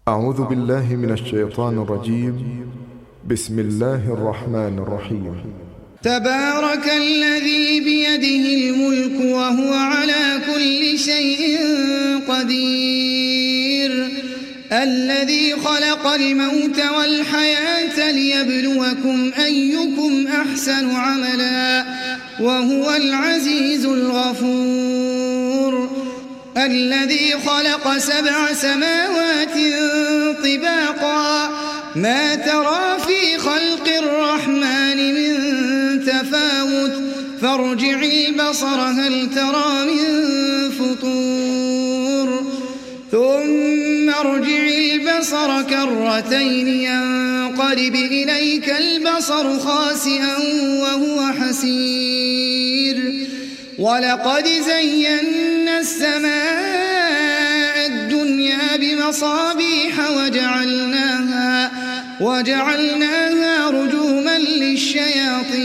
أعوذ بالله من الشيطان الرجيم. بسم الله الرحمن الرحيم. تبارك الذي بيده الملك وهو على كل شيء قدير، الذي خلق الموت والحياة ليبلوكم أيكم أحسن عملا وهو العزيز الغفور، الذي خلق 7 سماوات طباقا ما ترى في خلق الرحمن من تفاوت فارجع البصر هل ترى من فطور ثم ارجع البصر كرتين ينقلب إليك البصر خاسئا وهو حسير، ولقد زينا السماء الدنيا بمصابيح وجعلناها رجوما للشياطين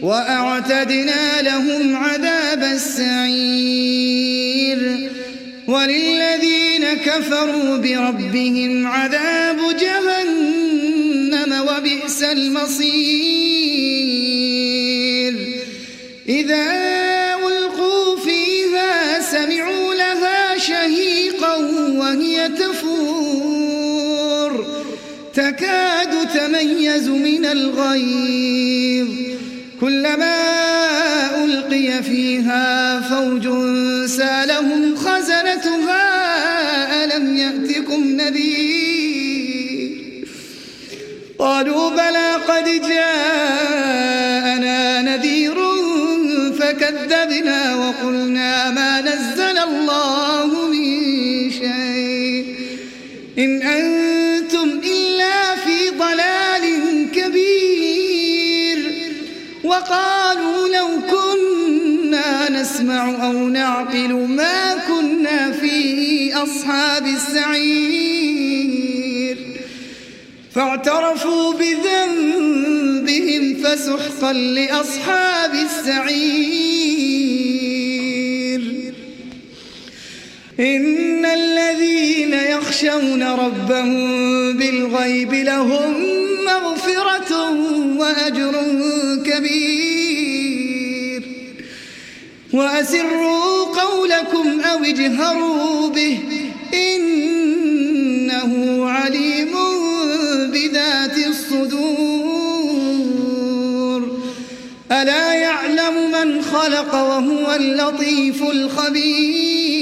وأعتدنا لهم عذاب السعير، وللذين كفروا بربهم عذاب جهنم وبئس المصير. إذا ألقوا فيها سمعوا لها شهيقا وهي تفور تكاد تميز من الغيظ، كلما ألقي فيها فوج سالهم خزنتها ألم يأتكم نذير، قالوا بلى قد جاءنا نذير فكذبنا وقلنا ما نزل الله من شيء إن أنتم إلا في ضلال كبير، وقالوا لو كنا نسمع أو نعقل ما كنا في أصحاب السعير، فاعترفوا بذنبهم فسحقا لأصحاب السعير. إن الذين يخشون ربهم بالغيب لهم مغفرة وأجر كبير، وأسروا قولكم أو اجهروا به إنه عليم بذات الصدور، ألا يعلم من خلق وهو اللطيف الخبير.